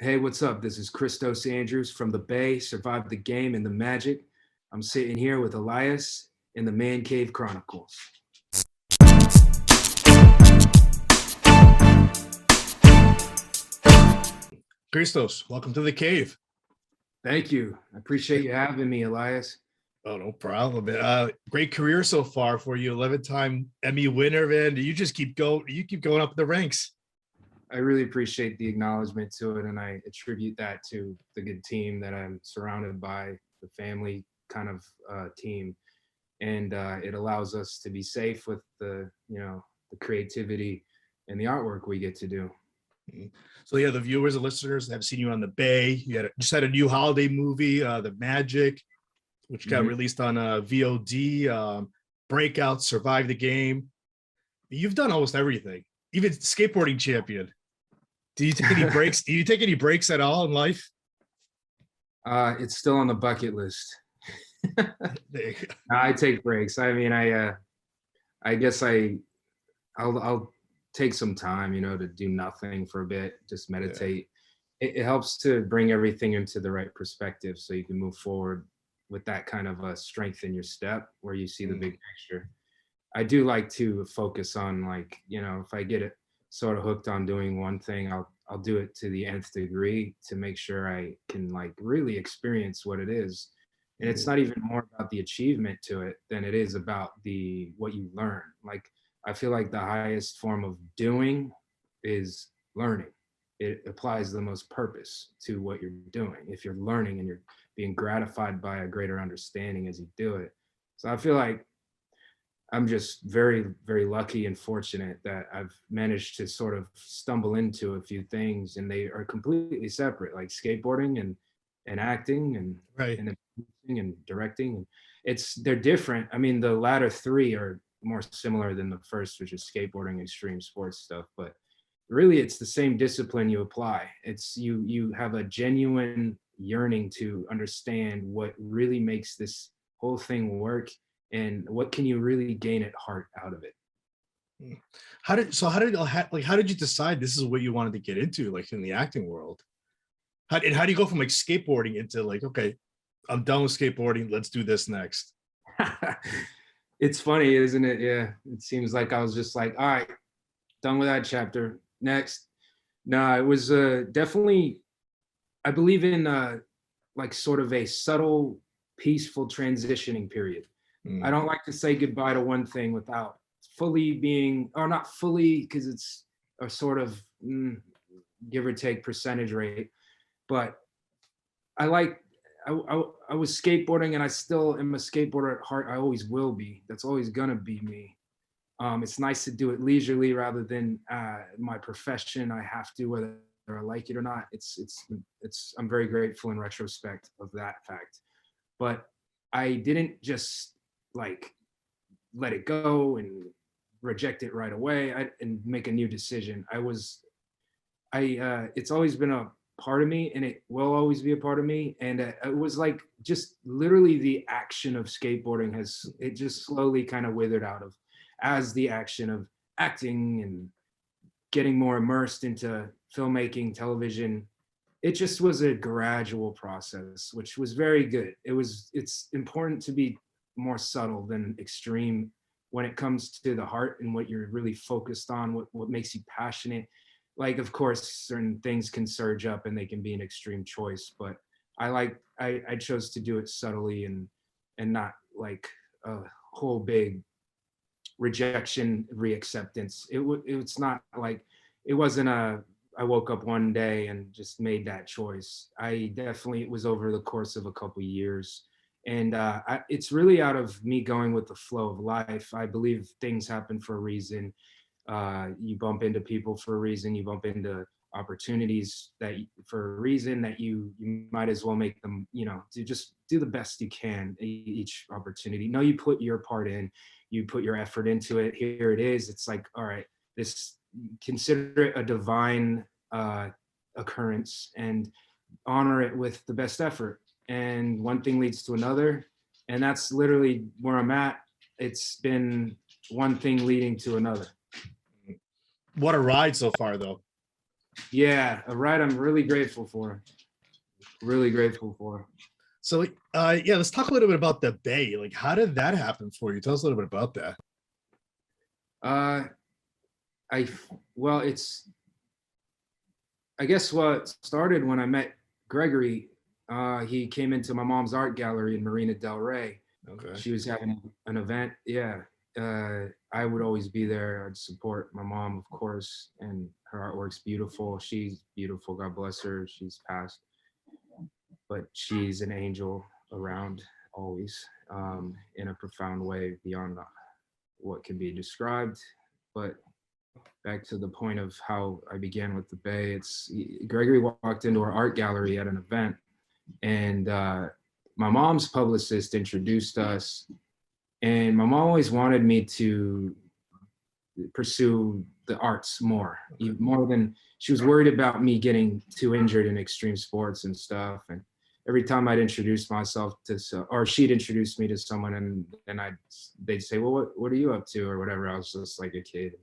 Hey, what's up? This is Kristos Andrews from the Bay, Survived the Game and the Magic. I'm sitting here with Elias in the Man Cave Chronicles. Kristos, welcome to the cave. Thank you. I appreciate you having me, Elias. Oh, no problem. Great career so far for you. 11-time Emmy winner, man. You just keep going. You keep going up the ranks. I really appreciate the acknowledgement to it, and I attribute that to the good team that I'm surrounded by, the family kind of team, and it allows us to be safe with the creativity and the artwork we get to do. So yeah, the viewers and listeners have seen you on the Bay. You just had a new holiday movie, The Magic, which got released on VOD. Breakout, Survive the Game. You've done almost everything, even skateboarding champion. Do you take any breaks? Do you take any breaks at all in life? It's still on the bucket list. I take breaks. I mean, I guess I'll take some time, to do nothing for a bit, just meditate. Yeah. It helps to bring everything into the right perspective so you can move forward with that kind of a strength in your step where you see the big picture. I do like to focus on, like, if I get it sort of hooked on doing one thing, I'll do it to the nth degree to make sure I can, like, really experience what it is. And it's not even more about the achievement to it than it is about what you learn. Like, I feel like the highest form of doing is learning. It applies the most purpose to what you're doing if you're learning and you're being gratified by a greater understanding as you do it. So I feel like I'm just very, very lucky and fortunate that I've managed to sort of stumble into a few things, and they are completely separate, like skateboarding and acting and and directing. They're different. I mean, the latter three are more similar than the first, which is skateboarding, extreme sports stuff, but really it's the same discipline you apply. It's you have a genuine yearning to understand what really makes this whole thing work and what can you really gain at heart out of it. How did you decide this is what you wanted to get into, like, in the acting world? How do you go from, like, skateboarding into, like, okay, I'm done with skateboarding, let's do this next? It's funny, isn't it? Yeah, it seems like I was just like, all right, done with that chapter, next. No, it was definitely, I believe in like sort of a subtle, peaceful transitioning period. I don't like to say goodbye to one thing without fully being, or not fully, because it's a sort of give or take percentage rate, but I was skateboarding, and I still am a skateboarder at heart. I always will be. That's always gonna be me. It's nice to do it leisurely rather than my profession. I have to, whether I like it or not. I'm very grateful in retrospect of that fact. But I didn't just, like, let it go and reject it right away and make a new decision. It's always been a part of me, and it will always be a part of me. And it was like just literally the action of skateboarding it just slowly kind of withered out of as the action of acting and getting more immersed into filmmaking, television. It just was a gradual process, which was very good. It's important to be more subtle than extreme when it comes to the heart and what you're really focused on, what makes you passionate. Like, of course, certain things can surge up and they can be an extreme choice, but I chose to do it subtly and not like a whole big rejection, reacceptance. It's not like, it wasn't I woke up one day and just made that choice. It was over the course of a couple years. And it's really out of me going with the flow of life. I believe things happen for a reason. You bump into people for a reason. You bump into opportunities for a reason that you might as well make them, to just do the best you can each opportunity. No, you put your part in, you put your effort into it. Here it is. It's like, all right, consider it a divine occurrence and honor it with the best effort. And one thing leads to another. And that's literally where I'm at. It's been one thing leading to another. What a ride so far, though. Yeah, a ride I'm really grateful for. Really grateful for. So yeah, let's talk a little bit about the Bay. Like, how did that happen for you? Tell us a little bit about that. Uh, well, I guess what started when I met Gregory. He came into my mom's art gallery in Marina Del Rey. Okay. She was having an event. Yeah. I would always be there. I'd support my mom, of course, and her artwork's beautiful. She's beautiful. God bless her. She's passed, but she's an angel around always, in a profound way beyond what can be described. But back to the point of how I began with the Bay, it's Gregory walked into our art gallery at an event, and my mom's publicist introduced us. And my mom always wanted me to pursue the arts more, even more than she was worried about me getting too injured in extreme sports and stuff. And every time I'd introduce myself to, or she'd introduce me to someone, and they'd say, "Well, what are you up to?" or whatever. I was just like a kid.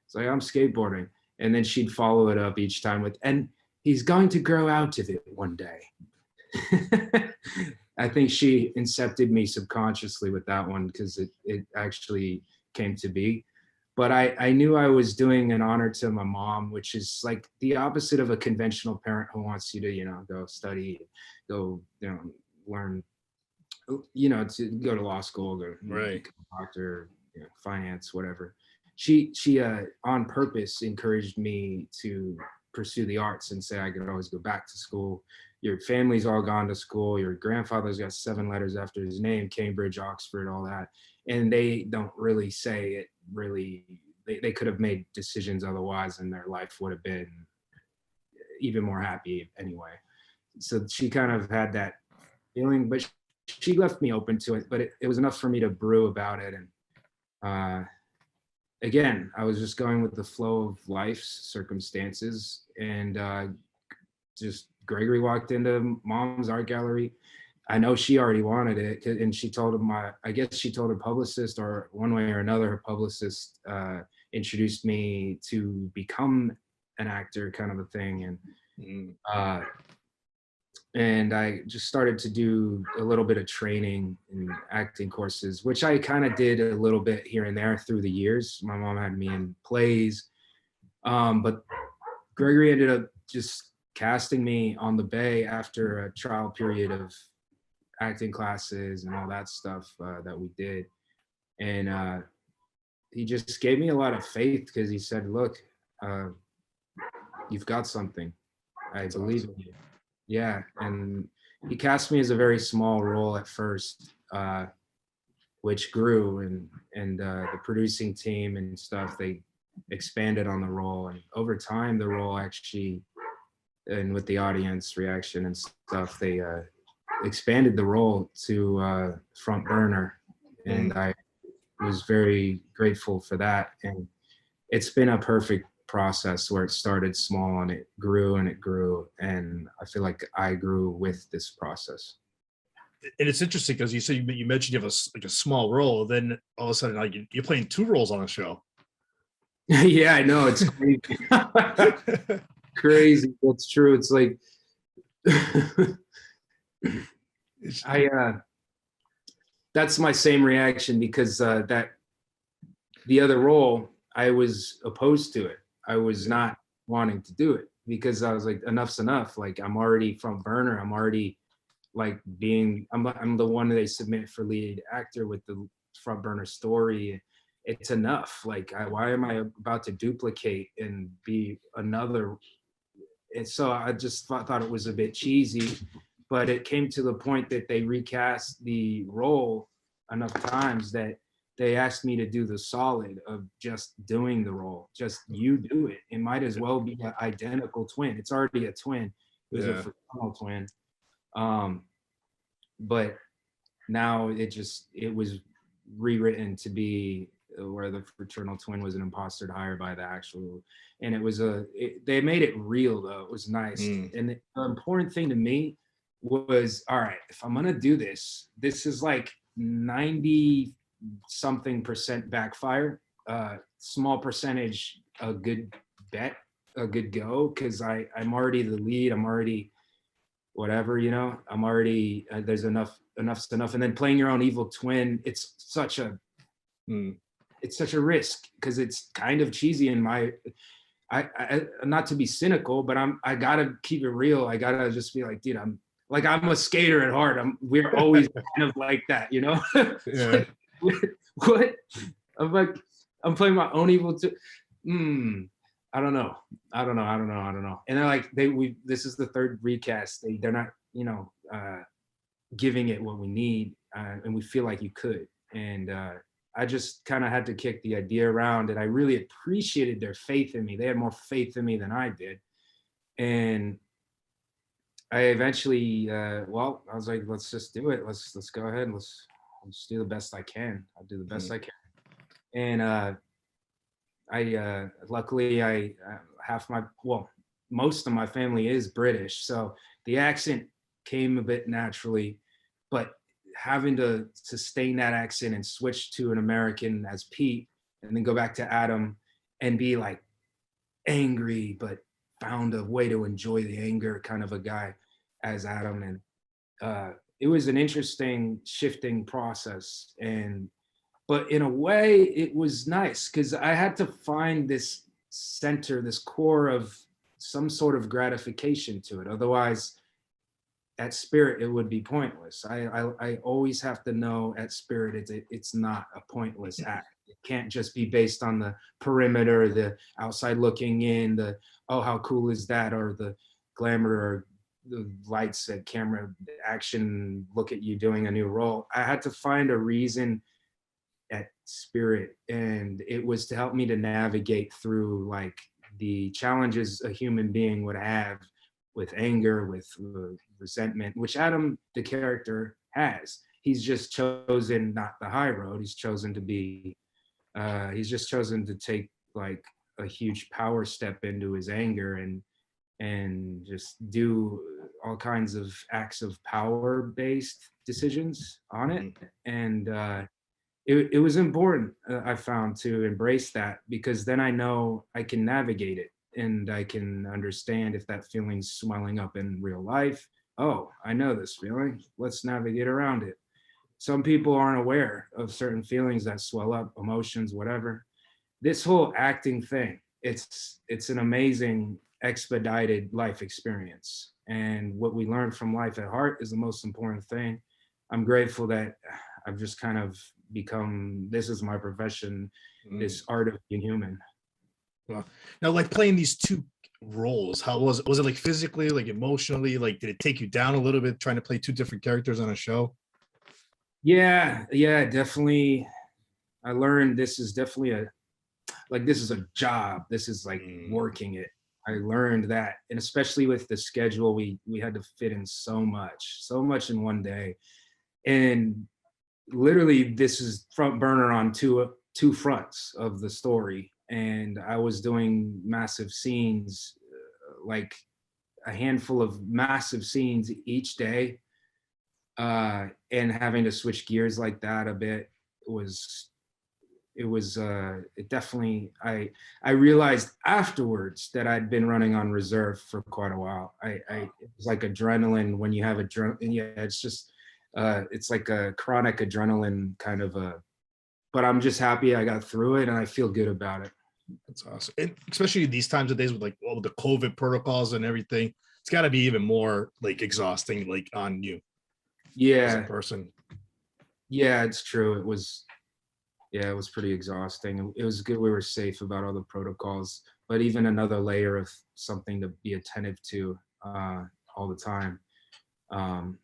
It's like, "I'm skateboarding," and then she'd follow it up each time with, "And he's going to grow out of it one day." I think she incepted me subconsciously with that one, because it actually came to be. But I knew I was doing an honor to my mom, which is like the opposite of a conventional parent who wants you to, go study, go, learn, to go to law school, go Right. become a doctor, finance, whatever. She on purpose encouraged me to pursue the arts and say I could always go back to school. Your family's all gone to school. Your grandfather's got 7 letters after his name, Cambridge, Oxford, all that. And they don't really say it really. They could have made decisions otherwise, and their life would have been even more happy anyway. So she kind of had that feeling, but she left me open to it. But it was enough for me to brew about it. And again, I was just going with the flow of life's circumstances, and just Gregory walked into mom's art gallery. I know she already wanted it, and she told him I guess she told her publicist, or one way or another, her publicist introduced me to become an actor, kind of a thing. And I just started to do a little bit of training and acting courses, which I kind of did a little bit here and there through the years. My mom had me in plays, but Gregory ended up just casting me on the Bay after a trial period of acting classes and all that stuff that we did. And he just gave me a lot of faith, because he said, "Look, you've got something. I believe in you." Yeah. And he cast me as a very small role at first, which grew, and the producing team and stuff, they expanded on the role. And over time, the role actually, and with the audience reaction and stuff, they expanded the role to front burner. And I was very grateful for that. And it's been a perfect process where it started small and it grew and it grew. And I feel like I grew with this process. And it's interesting because you said you mentioned you have a small role, then all of a sudden like you're playing 2 roles on a show. Yeah, I know, it's crazy. Crazy. That's true. It's like that's my same reaction, because that the other role, I was opposed to it. I was not wanting to do it, because I was like, enough's enough. Like, I'm already front burner. I'm already like I'm the one that they submit for lead actor with the front burner story. It's enough. Like, why am I about to duplicate and be another? And so I just thought it was a bit cheesy. But it came to the point that they recast the role enough times that they asked me to do the solid of just doing the role. Just, you do it. It might as well be an identical twin. It's already a twin. It was a fraternal twin. But now it was rewritten to be where the fraternal twin was an imposter hired by the actual, and it was they made it real though. It was nice. And the important thing to me was, all right, if I'm gonna do this is like 90 something percent backfire, small percentage a good bet. a good go because I'm already the lead. I'm already whatever, I'm already there's enough's enough. And then playing your own evil twin, Mm, it's such a risk because it's kind of cheesy in my not to be cynical, but I gotta keep it real. I gotta just be like, dude, I'm a skater at heart. We're always kind of like that, It's yeah. like, what? I'm like, I'm playing my own evil too. I don't know. I don't know. And they're like, this is the third recast. They're not, giving it what we need, and we feel like you could. And I just kind of had to kick the idea around, and I really appreciated their faith in me. They had more faith in me than I did, and I eventually, I was like, let's just do it. Let's go ahead and let's do the best I can. I'll do the best Mm, I can. And I luckily half my most of my family is British, so the accent came a bit naturally, but having to sustain that accent and switch to an American as Pete and then go back to Adam and be like angry but found a way to enjoy the anger kind of a guy as Adam. And it was an interesting shifting process, and but in a way it was nice because I had to find this center, this core of some sort of gratification to it. Otherwise, at Spirit, it would be pointless. I always have to know at Spirit it's not a pointless act. It can't just be based on the perimeter, the outside looking in, the oh how cool is that, or the glamour or the lights at camera action, look at you doing a new role. I had to find a reason at Spirit, and it was to help me to navigate through like the challenges a human being would have with anger, with resentment, which Adam the character has. He's just chosen not the high road. He's just chosen to take like a huge power step into his anger and just do all kinds of acts of power based decisions on it. mm, And it was important, I found, to embrace that, because then I know I can navigate it and I can understand if that feeling's swelling up in real life. Oh, I know this feeling. Let's navigate around it. Some people aren't aware of certain feelings that swell up, emotions, whatever. This whole acting thing, it's an amazing expedited life experience. And what we learn from life at heart is the most important thing. I'm grateful that I've just kind of become, this is my profession, mm. this art of being human. Wow. Now, like playing these two roles, how was it? Was it like physically, like emotionally? Like, did it take you down a little bit trying to play two different characters on a show? Yeah, definitely. I learned this is definitely this is a job. This is like Mm, working it. I learned that, and especially with the schedule, we had to fit in so much in one day. And literally this is front burner on two fronts of the story, and I was doing massive scenes, like a handful of massive scenes each day, and having to switch gears like that a bit was it definitely, I realized afterwards that I'd been running on reserve for quite a while. It was like adrenaline when you have adrenaline. Yeah, it's just it's like a chronic adrenaline kind of a, but I'm just happy I got through it and I feel good about it. that's awesome. And especially these times of days with like all the COVID protocols and everything, it's got to be even more like exhausting, like on you as a Yeah, person. yeah, it's true. It was pretty exhausting. It was good we were safe about all the protocols, but even another layer of something to be attentive to all the time. Um,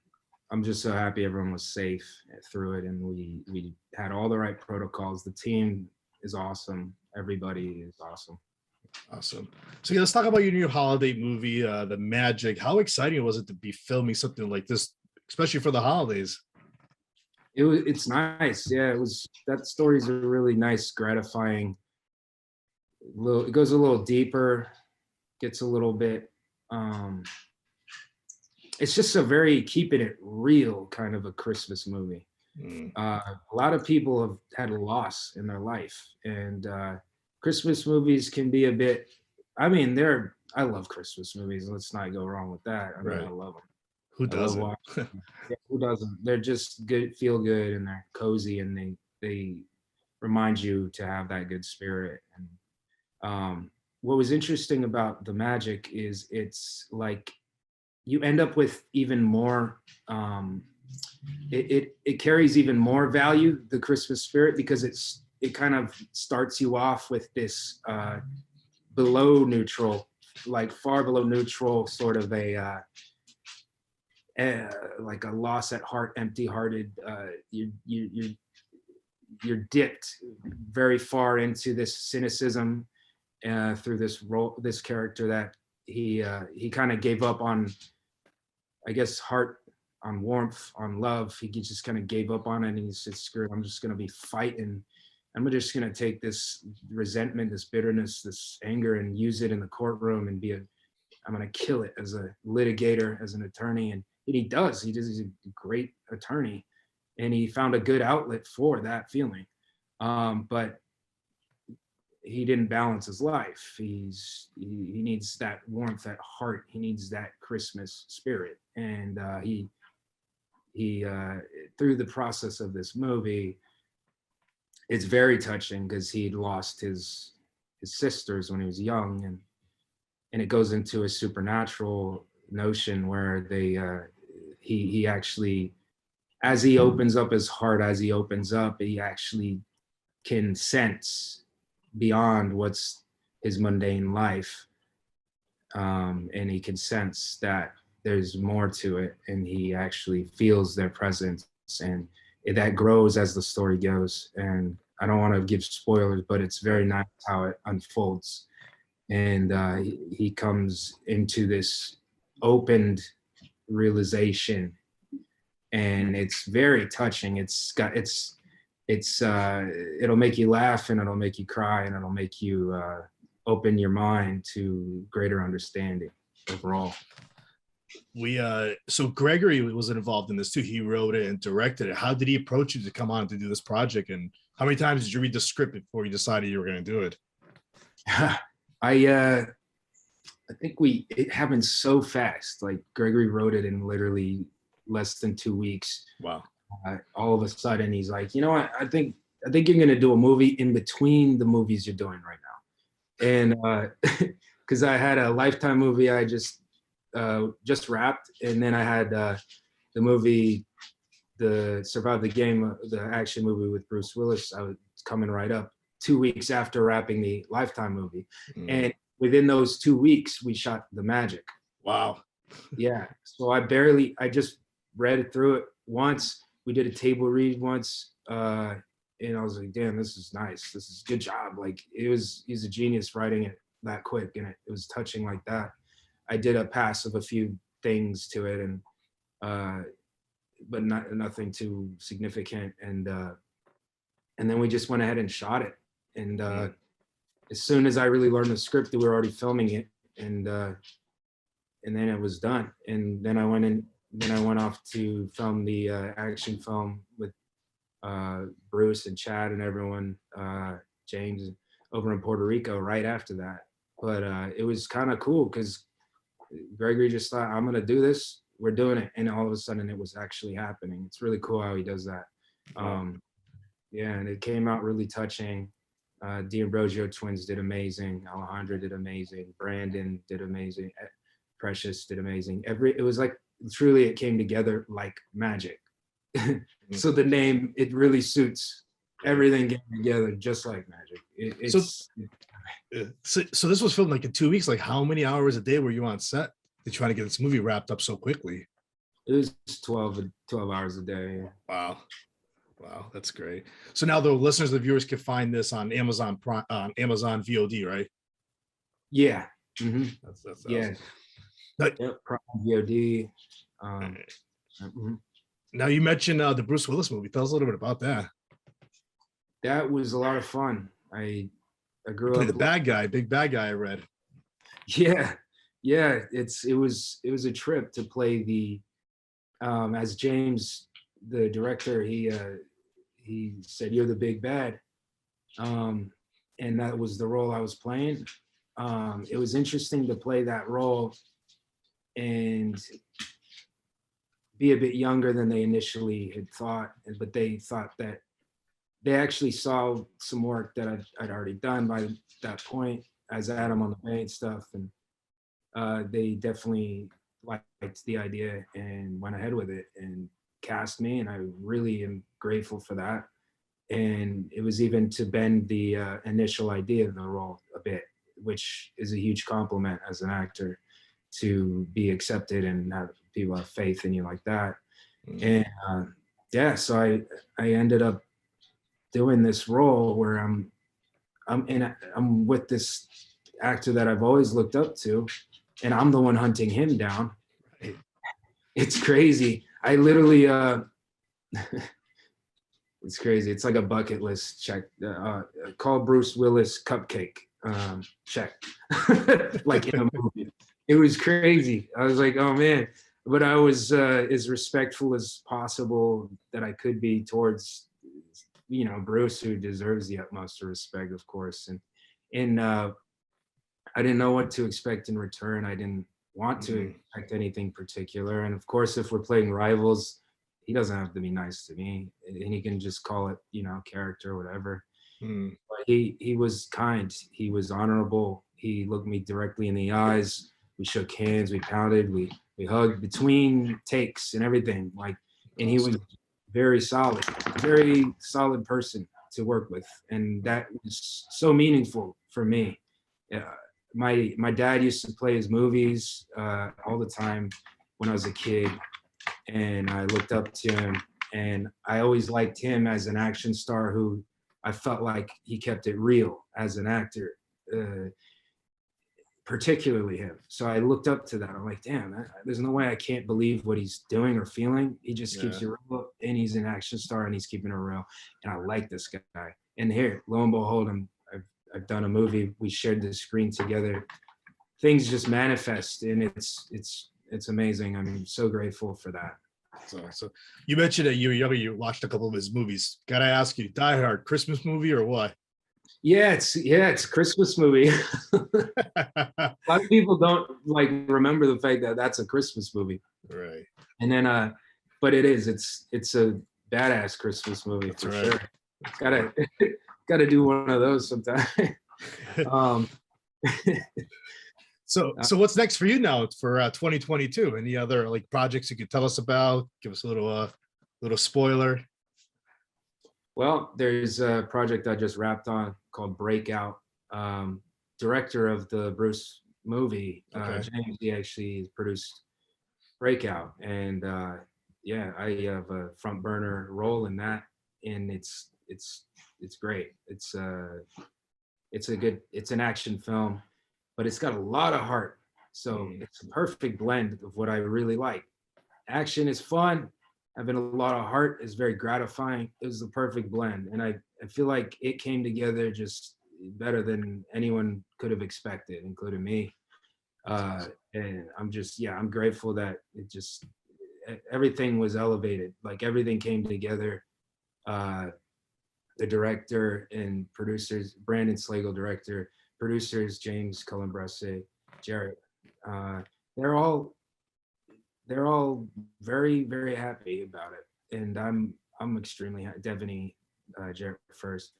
I'm just so happy everyone was safe through it, and we had all the right protocols. The team is awesome. Everybody is awesome. Awesome. So yeah, let's talk about your new holiday movie, The Magic. How exciting was it to be filming something like this, especially for the holidays? It's nice. Yeah, it was. That story's a really nice, gratifying. It goes a little deeper, gets a little bit. Um, it's just a very keeping it real kind of a Christmas movie. Mm, A lot of people have had a loss in their life, and Christmas movies can be a bit I mean, I love Christmas movies. Let's not go wrong with that. I mean, I Right. love them. Who I love doesn't? watching them. Yeah, who doesn't? They're just good, feel good, and they're cozy, and they remind you to have that good spirit. And what was interesting about the magic is it's like you end up with even more. It carries even more value, the Christmas spirit, because it kind of starts you off with this below neutral, like far below neutral, sort of like a loss at heart, empty-hearted. You're dipped very far into this cynicism through this character that he kind of gave up on, I guess, heart, on warmth, on love. He just kind of gave up on it, and he said, "Screw it! I'm just gonna be fighting. I'm just gonna take this resentment, this bitterness, this anger, and use it in the courtroom and I'm gonna kill it as a litigator, as an attorney." And he does. He's a great attorney, and he found a good outlet for that feeling. But he didn't balance his life. He needs that warmth, that heart. He needs that Christmas spirit, and he through the process of this movie, it's very touching because he'd lost his sisters when he was young, and it goes into a supernatural notion where he actually, as he opens up his heart, as he opens up, he actually can sense beyond what's his mundane life, and he can sense that there's more to it, and he actually feels their presence, and that grows as the story goes. And I don't want to give spoilers, but it's very nice how it unfolds. And he comes into this opened realization, and it's very touching. It'll make you laugh, and it'll make you cry, and it'll make you open your mind to greater understanding overall. So Gregory was involved in this too. He wrote it and directed it. How did he approach you to come on to do this project, and how many times did you read the script before you decided you were going to do it? I think it happened so fast. Like, Gregory wrote it in literally less than 2 weeks. Wow. All of a sudden he's like, you know what, I think you're gonna do a movie in between the movies you're doing right now. And because I had a Lifetime movie I just wrapped, and then I had the movie, the Survive the Game, the action movie with Bruce Willis. I was coming right up 2 weeks after wrapping the Lifetime movie. And within those 2 weeks we shot The Magic. Wow. Yeah. So I just read it through it once. We did a table read once, and I was like, damn, this is nice. This is good job. Like, he's a genius writing it that quick, and it was touching like that. I did a pass of a few things to it, and but nothing too significant. And then we just went ahead and shot it. And as soon as I really learned the script, we were already filming it, and then it was done. And then I went off to film the action film with Bruce and Chad and everyone, James, over in Puerto Rico right after that. But it was kind of cool because Gregory just thought, I'm gonna do this, we're doing it, and all of a sudden it was actually happening. It's really cool how he does that. Yeah, and it came out really touching. D'Ambrosio twins did amazing. Alejandra did amazing. Brandon did amazing. Precious did amazing. It was like, truly, it came together like magic. So the name, it really suits everything getting together just like magic. So this was filmed like in 2 weeks. Like, how many hours a day were you on set to try to get this movie wrapped up so quickly? It was 12 hours a day. Wow. That's great. So now the listeners, the viewers can find this on Amazon VOD, right? Yeah. Mm-hmm. That's yeah. Awesome. Yep, Prime VOD. Now you mentioned the Bruce Willis movie. Tell us a little bit about that. That was a lot of fun. I grew up the bad guy, big bad guy. I read. Yeah. It was a trip to play the as James, the director, he said, "You're the big bad," and that was the role I was playing. it was interesting to play that role and be a bit younger than they initially had thought, but they thought that they actually saw some work that I'd already done by that point as Adam on the Bay and stuff, and they definitely liked the idea and went ahead with it and cast me, and I really am grateful for that. And it was even to bend the initial idea of the role a bit, which is a huge compliment as an actor, to be accepted and have people have faith in you like that. And yeah, so I ended up doing this role where I'm with this actor that I've always looked up to, and I'm the one hunting him down. It's crazy. I literally it's crazy. It's like a bucket list check. Call Bruce Willis cupcake check. Like in a movie. It was crazy. I was like, oh man. But I was as respectful as possible that I could be towards, Bruce, who deserves the utmost respect, of course. And I didn't know what to expect in return. I didn't want to expect anything particular. And of course, if we're playing rivals, he doesn't have to be nice to me, and he can just call it, character or whatever. But he was kind. He was honorable. He looked me directly in the eyes. We shook hands. We pounded. We hugged between takes and everything. And he was very solid person to work with, and that was so meaningful for me. My dad used to play his movies all the time when I was a kid, and I looked up to him, and I always liked him as an action star who I felt like he kept it real as an actor, particularly him. So I looked up to that. I'm like, damn, there's no way I can't believe what he's doing or feeling. He just keeps it real, and he's an action star, and he's keeping it real. And I like this guy. And here, lo and behold, I've done a movie. We shared the screen together. Things just manifest, and it's amazing. I'm so grateful for that. So you mentioned that you watched a couple of his movies. Gotta ask you, Die Hard, Christmas movie or what? Yeah, it's a Christmas movie. A lot of people don't remember the fact that that's a Christmas movie. Right. And then but it's a badass Christmas movie. That's for right. Sure. Gotta do one of those sometime. So what's next for you now for 2022? Any other projects you could tell us about? Give us a little spoiler. Well, there's a project I just wrapped on called Breakout. Director of the Bruce movie, James, he actually produced Breakout, and yeah, I have a front burner role in that, and it's great. It's an action film, but it's got a lot of heart. So it's a perfect blend of what I really like. Action is fun. Having a lot of heart is very gratifying. It was the perfect blend. And I feel like it came together just better than anyone could have expected, including me. And I'm grateful that everything was elevated. Everything came together. The director and producers, Brandon Slagle, director, producers, James Cullen-Bresse, Jarrett, they're all very, very happy about it. And I'm extremely happy. Devaney, Jarrett first.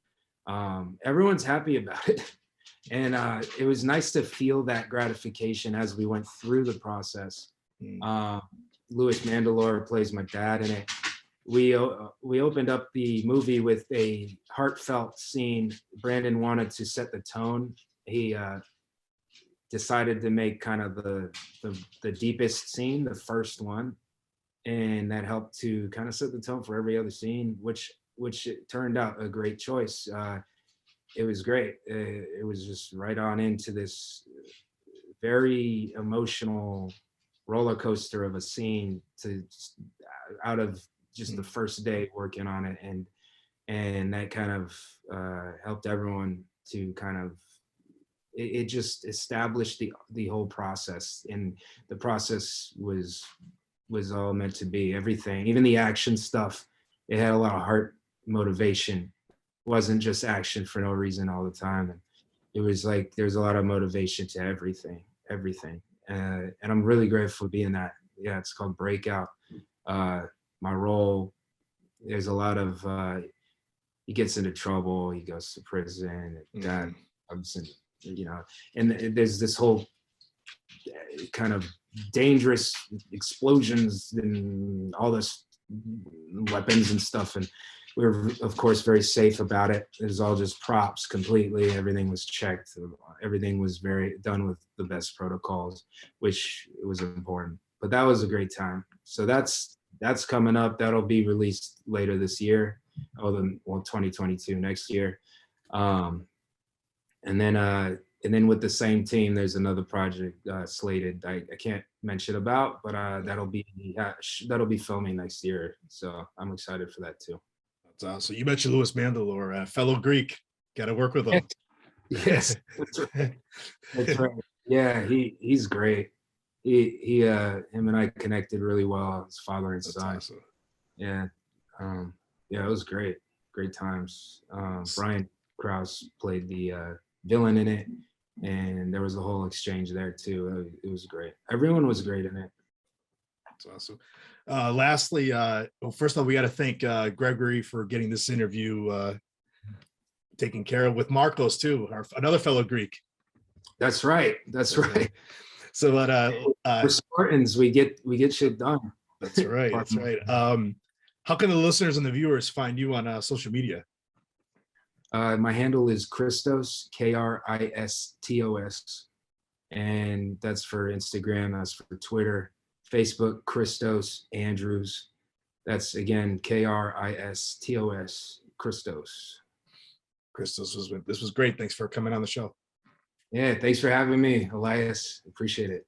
Everyone's happy about it. And it was nice to feel that gratification as we went through the process. Louis Mandylor plays my dad in it. We opened up the movie with a heartfelt scene. Brandon wanted to set the tone. He decided to make kind of the deepest scene, the first one, and that helped to kind of set the tone for every other scene, which it turned out a great choice. It was great. It was just right on into this very emotional roller coaster of a scene out of just the first day working on it, and that kind of helped everyone to kind of it just established the whole process, and the process was all meant to be. Everything, even the action stuff, it had a lot of heart motivation. It wasn't just action for no reason all the time. And it was like there's a lot of motivation to everything. And I'm really grateful for being that. Yeah, it's called Breakout. My role, there's a lot of he gets into trouble, he goes to prison, that comes in, you know, and there's this whole kind of dangerous explosions and all this weapons and stuff, and we were of course very safe about it. It was all just props completely. Everything was checked, everything was very done with the best protocols, which was important. But that was a great time. So that's coming up. That'll be released later this year. Oh, then, well, 2022, next year. And then with the same team, there's another project slated. I can't mention about, but that'll be filming next year. So I'm excited for that too. That's awesome. You mentioned Louis Mandylor, fellow Greek. Got to work with him. Yes, that's right. That's right. Yeah, he's great. Him and I connected really well as father and son. Awesome. Yeah, yeah, it was great times. Brian Krause played the villain in it, and there was a whole exchange there too. It was great. Everyone was great in it. That's awesome. Lastly, well, first of all, we got to thank Gregory for getting this interview taken care of, with Marcos too, another fellow Greek. That's right. That's right. So, we're Spartans. We get shit done. That's right. That's right. How can the listeners and the viewers find you on social media? My handle is Kristos, Kristos, and that's for Instagram. That's for Twitter, Facebook, Kristos Andrews. That's again Kristos, Kristos. Kristos, this was great. Thanks for coming on the show. Yeah, thanks for having me, Elias. Appreciate it.